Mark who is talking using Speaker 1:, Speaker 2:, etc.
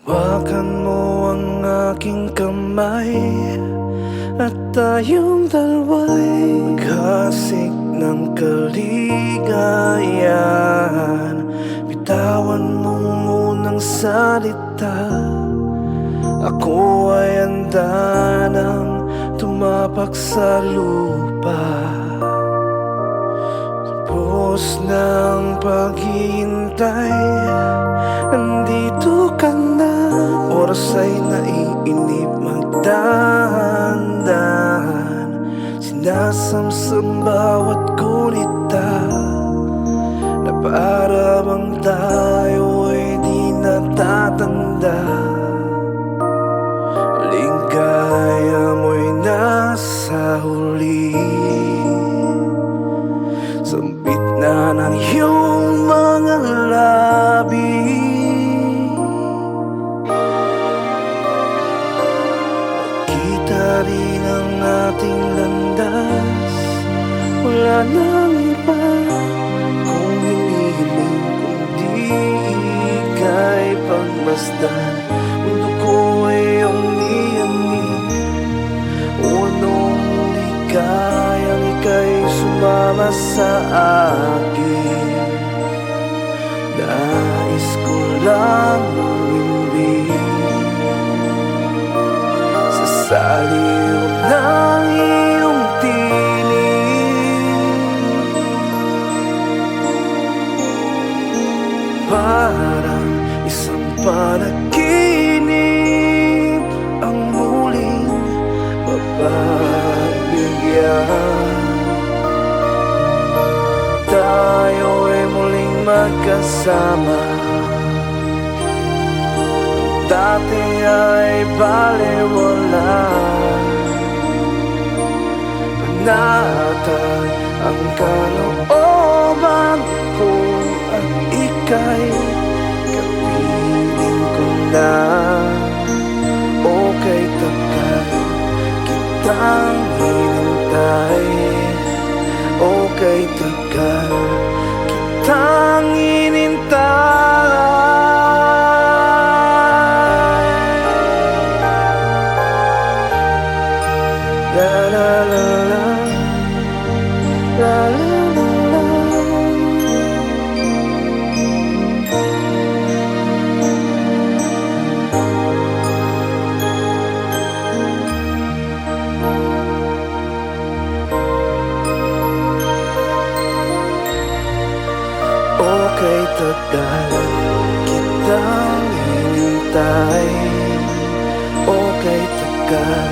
Speaker 1: Hawakan mo ang aking kamay at tayong dalawa'y maghasik ng kaligayahan. Bitawan mo munang salita, ako ay handa nang tumapak sa lupa. Tapos ng paghihintay, nandito ka na. Oras ay naiinip, magdahan-dahan. Sinasamsam bawat gunita, na para bang tayo ay di natatanda. Ligaya mo'y nasa huli, sambit na ng iyong mga labi. Kita rin ang ating landas, wala nang iba kung hinihiling kundi ika'y pagmasdan. Mundo ko ay iyong niyamig, o anong ligayang ika'y sumama sa akin. Nais ko lang umimbig sa liw ng iyong tinig, parang isang panaginip ang muling papagbigyan. Tayo ay muling magkasama, dati ay balewala. Panatag ang kalooban ko at ika'y kapiling ko na. O kay tagal kitang hinintay, o kay tagal kitang hinintay. La la la la, la la la la. Okay, tagal kitang hinintay, okay, tagal